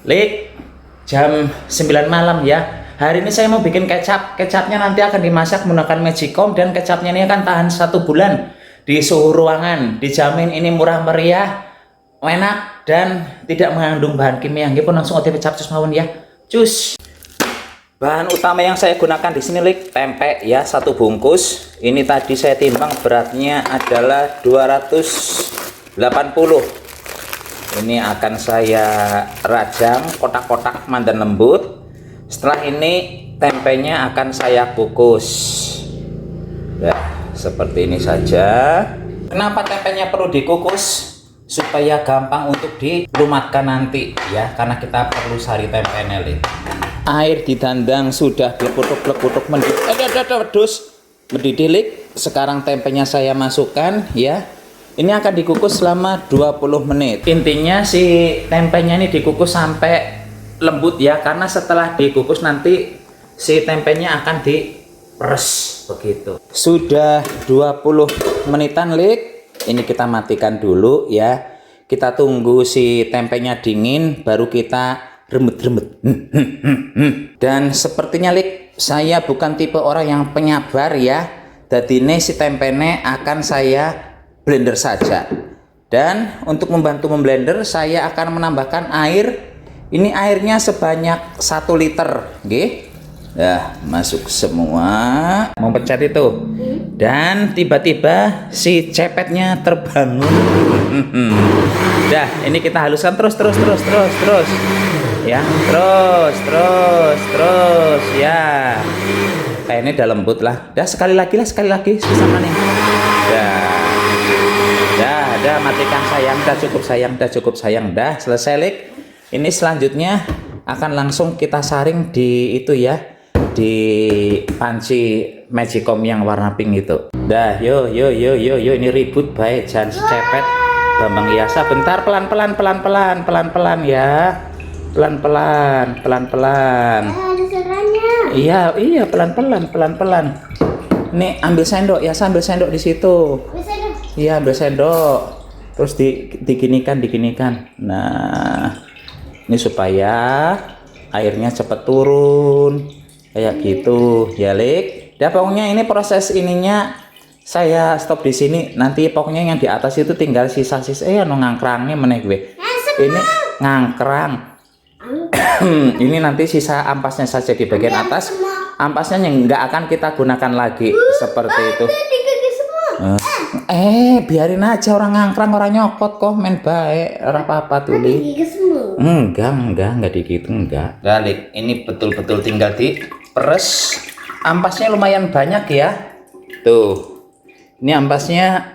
Lik, jam 9 malam ya. Hari ini saya mau bikin kecap. Kecapnya nanti akan dimasak menggunakan magicom dan kecapnya ini akan tahan 1 bulan di suhu ruangan. Dijamin ini murah meriah, enak dan tidak mengandung bahan kimia. Nggih pun langsung OTW capcus mawon ya. Cus. Bahan utama yang saya gunakan di sini Lik, tempe ya 1 bungkus. Ini tadi saya timbang beratnya adalah 280. Ini akan saya rajang kotak-kotak mandan lembut. Setelah ini tempenya akan saya kukus. Ya, seperti ini saja. Kenapa tempenya perlu dikukus? Supaya gampang untuk dilumatkan nanti ya, karena kita perlu sari tempenya Lik. Air di dandang sudah diputuk-putuk mendidih Lik. Sekarang tempenya saya masukkan ya. Ini akan dikukus selama 20 menit. Intinya si tempenya ini dikukus sampai lembut ya, karena setelah dikukus nanti si tempenya akan diperes begitu. Sudah 20 menitan Lik. Ini kita matikan dulu ya. Kita tunggu si tempenya dingin baru kita remet-remet. Dan sepertinya Lik, saya bukan tipe orang yang penyabar ya. Jadi ini si tempenya akan saya blender saja. Dan untuk membantu memblender saya akan menambahkan air. Ini airnya sebanyak 1 liter, nggih. Nah, masuk semua. Mau pencet itu. Dan tiba-tiba si cepetnya terbangun. Dah, ini kita haluskan terus. Ya, terus ya. Kayaknya udah lembut lah. Dah, sekali lagi sama nih. Dah, matikan sayang, dah cukup sayang, dah selesai Lik. Ini selanjutnya akan langsung kita saring di itu ya, di panci magicom yang warna pink itu. Dah, yo ini ribut baik, jangan secepet Bambang Yasa. Bentar, pelan-pelan ya. Pelan-pelan. Ada suaranya. Iya, pelan-pelan. Nih, ambil sendok ya, ambil sendok di situ. Iya, ambil sendok. Terus diginikan. Nah, ini supaya airnya cepat turun. Kayak gitu, ya Lik. Ya pokoknya ini proses ininya saya stop di sini. Nanti pokoknya yang di atas itu tinggal sisa-sisa ngangkrangnya meneh gue. Ini ngangkrang. Ini nanti sisa ampasnya saja di bagian atas. Ampasnya yang nggak akan kita gunakan lagi seperti itu. Biarin aja, orang ngangkrang, orang nyokot kok, main baik, ora apa-apa tuh Lik. Enggak digigit, enggak. Lik, ini betul-betul tinggal diperes. Ampasnya lumayan banyak ya. Tuh. Ini ampasnya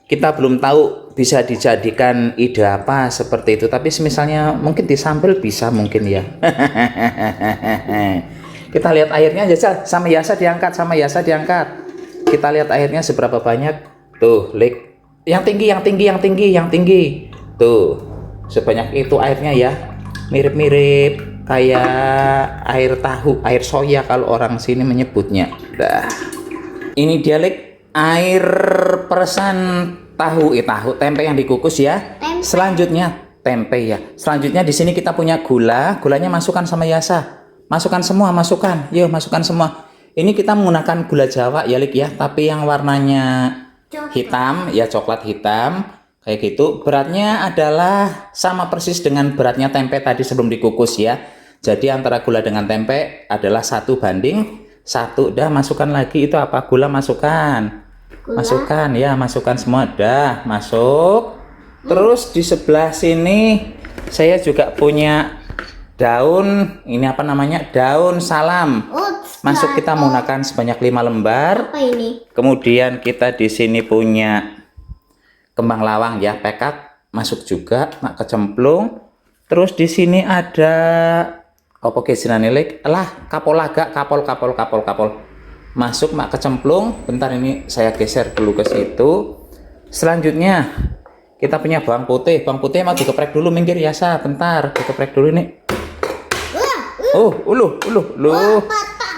kita belum tahu bisa dijadikan ide apa seperti itu, tapi misalnya mungkin disambel bisa mungkin ya. Kita lihat airnya aja, sama Yasa diangkat. Kita lihat airnya seberapa banyak. Tuh Lik, yang tinggi. Tuh, sebanyak itu airnya ya. Mirip-mirip kayak air tahu, air soya kalau orang sini menyebutnya. Dah, ini dia Lik, air peresan tahu tempe yang dikukus ya. Selanjutnya tempe ya. Selanjutnya di sini kita punya gulanya masukkan sama Yasa. Masukkan semua. Yuk, masukkan semua. Ini kita menggunakan gula Jawa ya Lik ya, tapi yang warnanya hitam ya, coklat hitam kayak gitu. Beratnya adalah sama persis dengan beratnya tempe tadi sebelum dikukus ya. Jadi antara gula dengan tempe adalah 1:1. Dah, masukkan lagi itu apa? Gula masukkan. Masukkan semua. Dah, masuk. Terus di sebelah sini saya juga punya daun, ini apa namanya? Daun salam. Masuk, kita menggunakan sebanyak 5 lembar. Apa ini? Kemudian kita di sini punya kembang lawang ya, pekat, masuk juga, mak kecemplung. Terus di sini ada apa kesinane Lik? Kapolaga, kapol. Masuk, mak kecemplung. Bentar, ini saya geser dulu ke situ. Selanjutnya kita punya bawang putih. Bawang putih mau dikeprek dulu, minggir Yasa, bentar, dikeprek dulu nih. Uluh.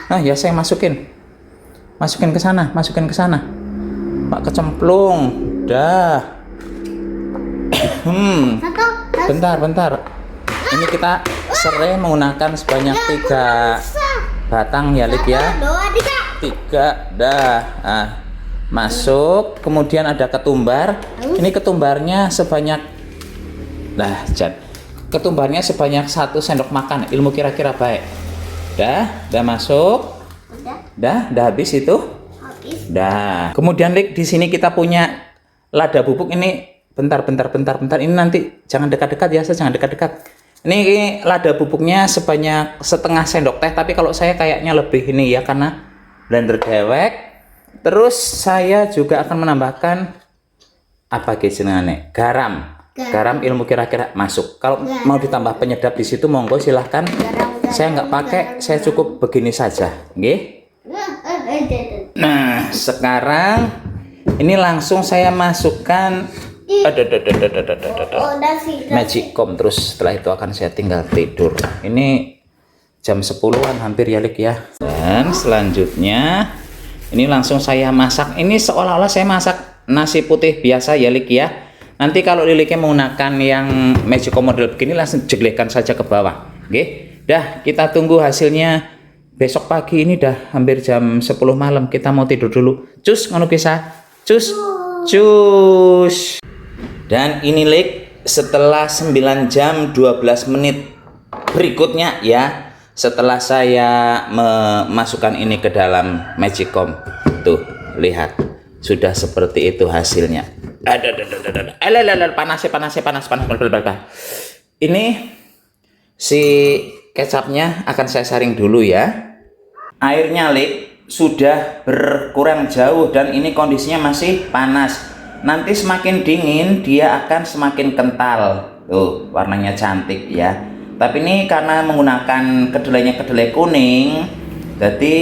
Nah, ya saya masukin ke sana. Pak kecemplung. Dah. Bentar. ini kita serai menggunakan sebanyak 3 batang ya Lik ya. 3 dah. Nah, masuk, kemudian ada ketumbar. Ini ketumbarnya sebanyak ketumbarnya sebanyak 1 sendok makan. Ilmu kira-kira baik. Dah masuk. Dah habis itu. Dah. Kemudian Lik, di sini kita punya lada bubuk ini. Bentar. Ini nanti jangan dekat-dekat ya, jangan dekat-dekat. Ini lada bubuknya sebanyak setengah sendok teh, tapi kalau saya kayaknya lebih ini ya karena blender dewek. Terus saya juga akan menambahkan apa jenengane? Garam ilmu kira-kira masuk. Kalau mau ditambah penyedap di situ monggo silahkan. Saya nggak pakai, saya cukup begini saja, nggih. Nah, sekarang ini langsung saya masukkan Magicom, terus setelah itu akan saya tinggal tidur. Ini jam 10-an hampir ya Lik ya. Dan selanjutnya ini langsung saya masak. Ini seolah-olah saya masak nasi putih biasa ya Lik ya. Nanti kalau Liliknya menggunakan yang Magicom model begini langsung jeglekkan saja ke bawah. Oke. Dah, kita tunggu hasilnya besok pagi. Ini dah hampir jam 10 malam. Kita mau tidur dulu. Cus ngono kisah. Cus. Dan ini Lik, setelah 9 jam 12 menit berikutnya ya, setelah saya memasukkan ini ke dalam Magicom, tuh lihat sudah seperti itu hasilnya. Panas. Ini si kecapnya akan saya saring dulu ya. Airnya Lik sudah berkurang jauh dan ini kondisinya masih panas. Nanti semakin dingin dia akan semakin kental. Tuh, warnanya cantik ya. Tapi ini karena menggunakan kedelainya kedelai kuning, jadi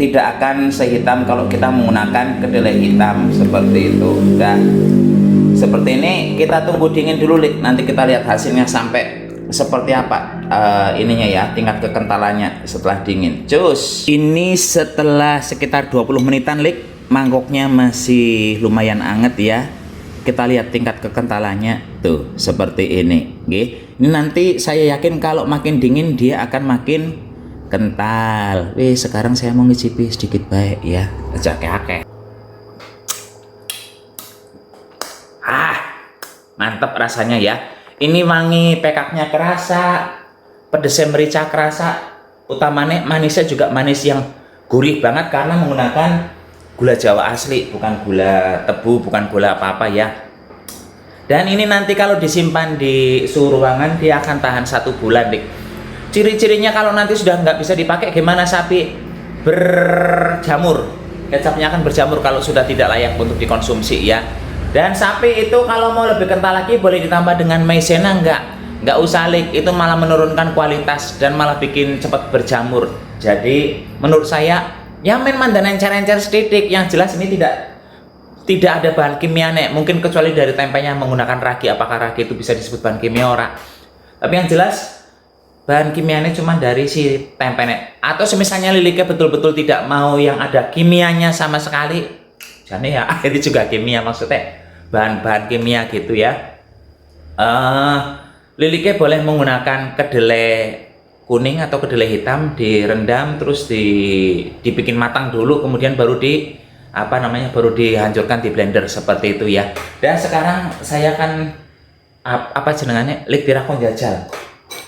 tidak akan sehitam kalau kita menggunakan kedelai hitam seperti itu. Dan seperti ini kita tunggu dingin dulu Lik. Nanti kita lihat hasilnya sampai seperti apa ininya ya, tingkat kekentalannya setelah dingin. Cus. Ini setelah sekitar 20 menitan Lik. Mangkoknya masih lumayan anget ya. Kita lihat tingkat kekentalannya tuh seperti ini. Oke. Ini nanti saya yakin kalau makin dingin dia akan makin kental. Sekarang saya mau ngicipi sedikit baik ya. Ake. Mantap rasanya ya. Ini wangi, pekaknya kerasa, pedesnya merica kerasa, utamanya manisnya juga manis yang gurih banget karena menggunakan gula Jawa asli, bukan gula tebu, bukan gula apa-apa ya. Dan ini nanti kalau disimpan di suhu ruangan dia akan tahan 1 bulan Dik. Ciri-cirinya kalau nanti sudah nggak bisa dipakai gimana sapi? Berjamur. Kecapnya akan berjamur kalau sudah tidak layak untuk dikonsumsi ya. Dan sapi itu kalau mau lebih kental lagi boleh ditambah dengan maizena, nggak usah Lik, itu malah menurunkan kualitas dan malah bikin cepat berjamur. Jadi menurut saya ya main mandan encer-encer sedikit, yang jelas ini tidak ada bahan kimia nek, mungkin kecuali dari tempenya menggunakan ragi. Apakah ragi itu bisa disebut bahan kimia ora? Tapi yang jelas bahan kimianya cuma dari si tempe nek. Atau semisalnya Liliknya betul-betul tidak mau yang ada kimianya sama sekali, jadi ya ini juga kimia, maksudnya bahan-bahan kimia gitu ya. Liliknya boleh menggunakan kedelai kuning atau kedelai hitam, direndam terus dibikin matang dulu, kemudian baru baru dihancurkan di blender seperti itu ya. Dan sekarang saya akan apa jenengannya Lik Tira kon jajal.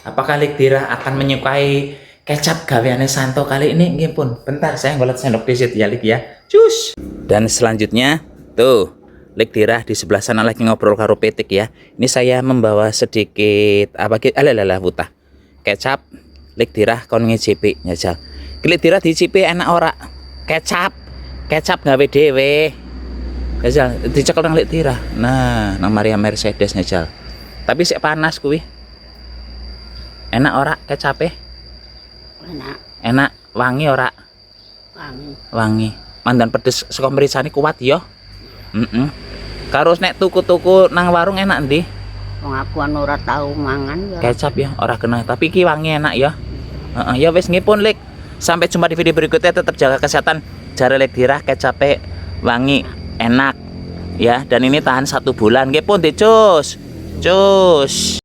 Apakah Lik Tira akan menyukai kecap gaweane Santo kali ini? Nggih pun. Bentar saya ngolet sendok disit ya Lik ya. Cus. Dan selanjutnya tuh Lik Tira di sebelah sana lagi ngobrol karo Petik ya. Ini saya membawa sedikit wutah kecap. Lik Tira kon ngicipi nyajal. Lik Tira dicipi enak ora? Kecap gawe dhewe. Nyajal dicekel nang Lik Tira. Nah, nang Maria Mercedes nyajal. Tapi sik panas kuwi. Enak ora kecape? Enak. Wangi ora? Wangi. Mandan pedes saka mricane kuat ya. Karo nek tuku-tuku nang warung enak ndi? Wong aku ora tahu mangan ya. Kecap ya, ora kena, tapi iki wangi enak ya. Ya wis ngipun Lik. Sampai jumpa di video berikutnya, tetap jaga kesehatan. Jare Lik Tira kecape wangi, enak. Ya, dan ini tahan 1 bulan. Nggih pun, Cus.